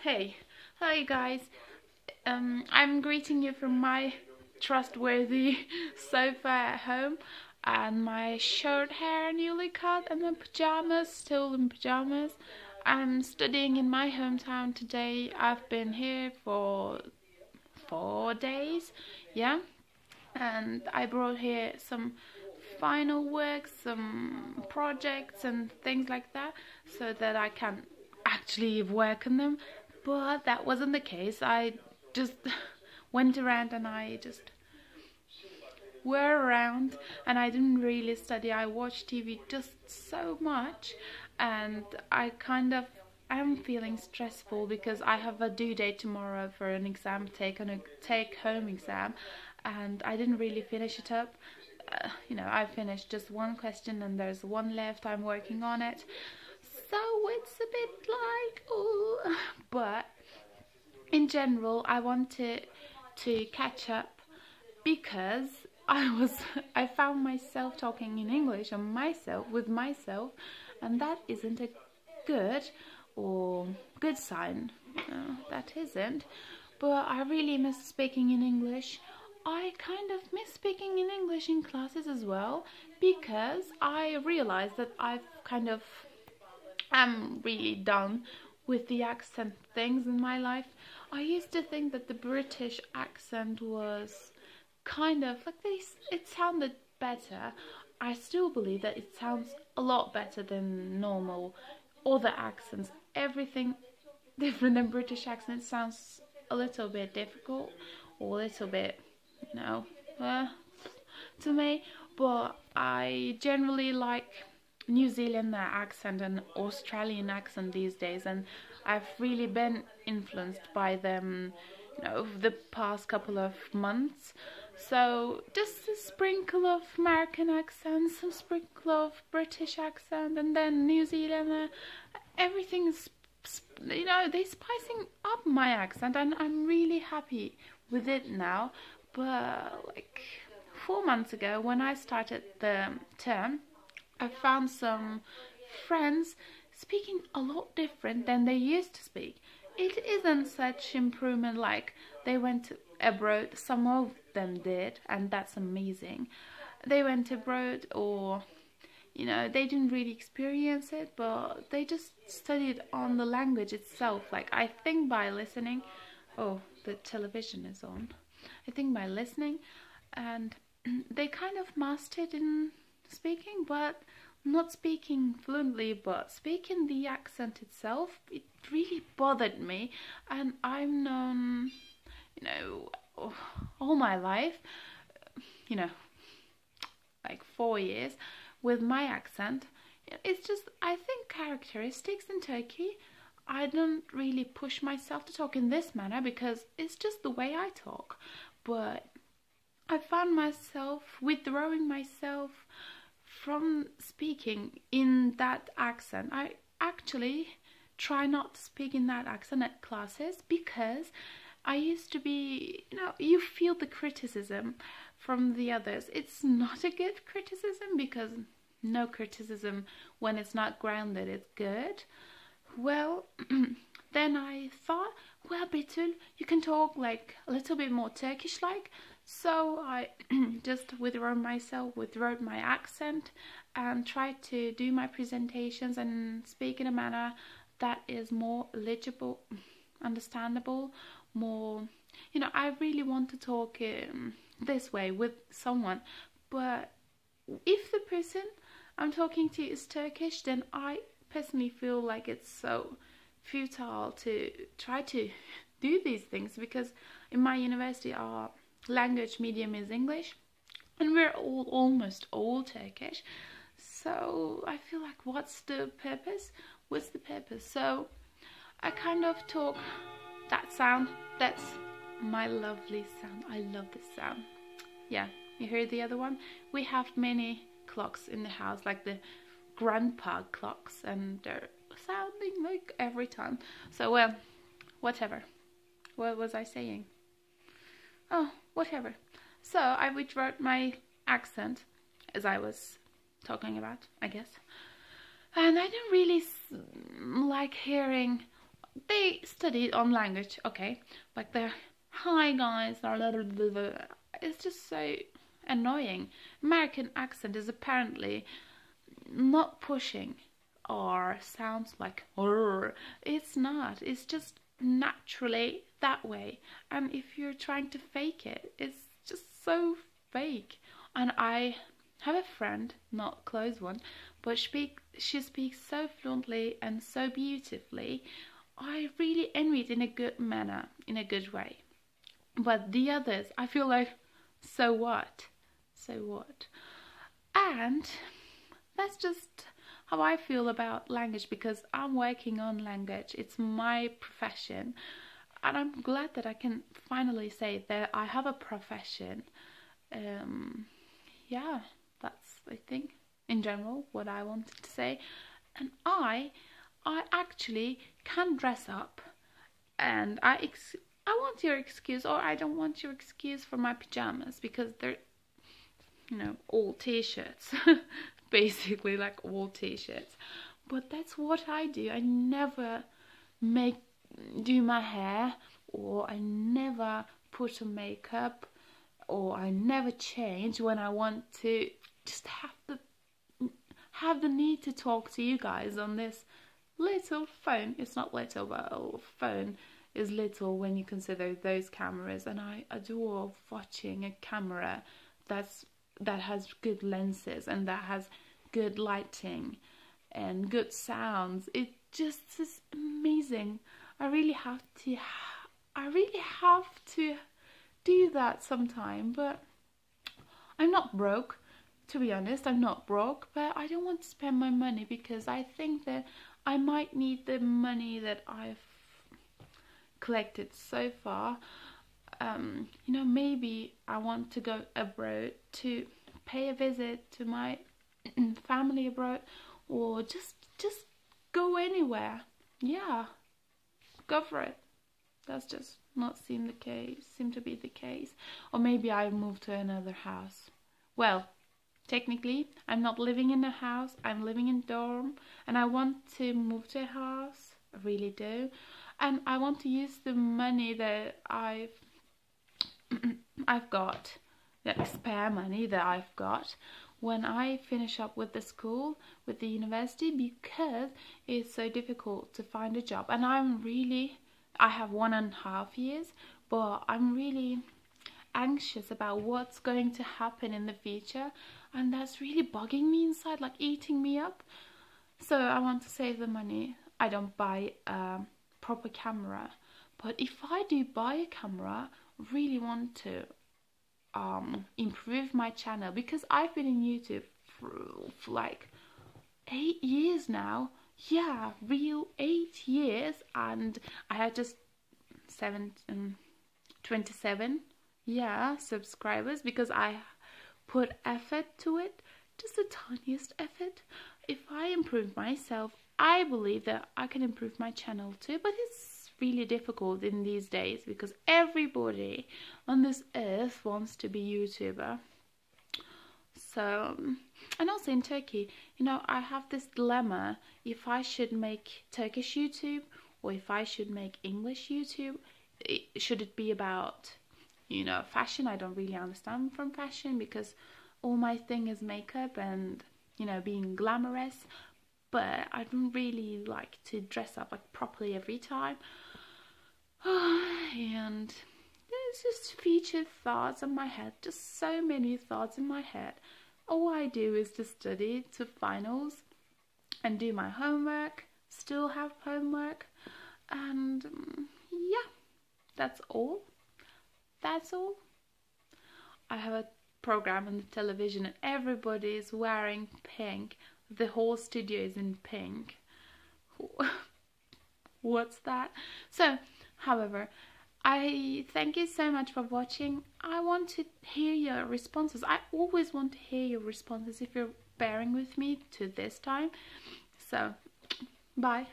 Hey, hi guys. I'm greeting you from my trustworthy sofa at home, and my short hair newly cut, and my pajamas, still in pajamas. I'm studying in my hometown today. I've been here for 4 days, yeah, and I brought here some final work, some projects and things like that, so that I can actually work on them. But that wasn't the case. I just went around and I just were around, and I didn't really study. I watched TV just so much, and I'm feeling stressful because I have a due date tomorrow for an exam, take-home exam, and I didn't really finish it up. I finished just one question and there's one left. I'm working on it, so it's a bit like, ooh. But in general, I wanted to catch up because I found myself talking in English on myself with myself, and that isn't a good or good sign. No, that isn't. But I really miss speaking in English. I kind of miss speaking in English in classes as well, because I realized that I'm really done with the accent things in my life. I used to think that the British accent was kind of like this, it sounded better. I still believe that it sounds a lot better than normal other accents. Everything different than British accent sounds a little bit difficult or a little bit, you know, to me. But I generally like New Zealander accent and Australian accent these days, and I've really been influenced by them, the past couple of months. So just a sprinkle of American accent, some sprinkle of British accent, and then New Zealander. Everything's, they're spicing up my accent, and I'm really happy with it now. But like 4 months ago, when I started the term, I found some friends speaking a lot different than they used to speak. It isn't such improvement like they went abroad. Some of them did, and that's amazing. They went abroad, or they didn't really experience it, but they just studied on the language itself. Like, I think by listening, oh, the television is on. I think by listening, and they kind of mastered in speaking, but not speaking fluently, but speaking the accent itself. It really bothered me, and I've known, all my life, like 4 years with my accent. It's just, I think, characteristics in Turkey. I don't really push myself to talk in this manner because it's just the way I talk. But I found myself withdrawing myself from speaking in that accent. I actually try not to speak in that accent at classes, because I used to be, you feel the criticism from the others. It's not a good criticism, because no criticism, when it's not grounded, is good. Well, then I thought, well, betyl, you can talk like a little bit more Turkish-like. So I just withdrew my accent, and tried to do my presentations and speak in a manner that is more legible, understandable, more, I really want to talk this way with someone. But if the person I'm talking to is Turkish, then I personally feel like it's so futile to try to do these things, because in my university our language medium is English, and we're almost all Turkish. So I feel like, what's the purpose? So I kind of talk that sound. That's my lovely sound. I love this sound. Yeah, you hear the other one? We have many clocks in the house, like the grandpa clocks, and they're sounding like every time. So, well, whatever. What was I saying? Oh, whatever. So I withdrew my accent, as I was talking about, I guess. And I didn't really like hearing they studied on language, okay, like the hi guys, it's just so annoying. American accent is apparently not pushing or sounds like it's not. It's just naturally that way. And if you're trying to fake it, it's just so fake. And I have a friend, not a close one, but she speaks so fluently and so beautifully. I really envy it in a good manner, in a good way. But the others, I feel like, so what? So what? And that's just how I feel about language, because I'm working on language. It's my profession. And I'm glad that I can finally say that I have a profession. Yeah, that's, I think, in general, what I wanted to say. And I actually can dress up, and I want your excuse, or I don't want your excuse for my pajamas, because they're, you know, all t-shirts. Basically, like all t-shirts. But that's what I do. I never do my hair, or I never put on makeup, or I never change when I want to just have the need to talk to you guys on this little phone. It's not little, but a phone is little when you consider those cameras, and I adore watching a camera that has good lenses and that has good lighting and good sounds. It just is amazing. I really have to do that sometime, but I'm not broke. To be honest, I'm not broke, but I don't want to spend my money, because I think that I might need the money that I've collected so far. You know, maybe I want to go abroad to pay a visit to my family abroad, or just go anywhere. Yeah, go for it. That's just not seem to be the case. Or maybe I move to another house. Well, technically, I'm not living in a house. I'm living in dorm, and I want to move to a house. I really do. And I want to use the money that I've got, the spare money that I've got, when I finish up with the school, with the university, because it's so difficult to find a job. And I have 1.5 years, but I'm really anxious about what's going to happen in the future, and that's really bugging me inside, like eating me up. So I want to save the money. I don't buy a proper camera, but if I do buy a camera, I really want to improve my channel, because I've been in YouTube for like 8 years now. Yeah, real 8 years, and I have just 27 subscribers, because I put effort to it, just the tiniest effort. If I improve myself, I believe that I can improve my channel too, but it's really difficult in these days, because everybody on this earth wants to be YouTuber. So, and also in Turkey, you know, I have this dilemma, if I should make Turkish YouTube or if I should make English YouTube. Should it be about, you know, fashion? I don't really understand from fashion, because all my thing is makeup and, you know, being glamorous, but I don't really like to dress up like properly every time. And there's just featured thoughts in my head, just so many thoughts in my head. All I do is to study to finals and do my homework, still have homework, and yeah, that's all. That's all. I have a program on the television and everybody is wearing pink. The whole studio is in pink. What's that? So, however, I thank you so much for watching. I want to hear your responses. I always want to hear your responses if you're bearing with me to this time. So, bye.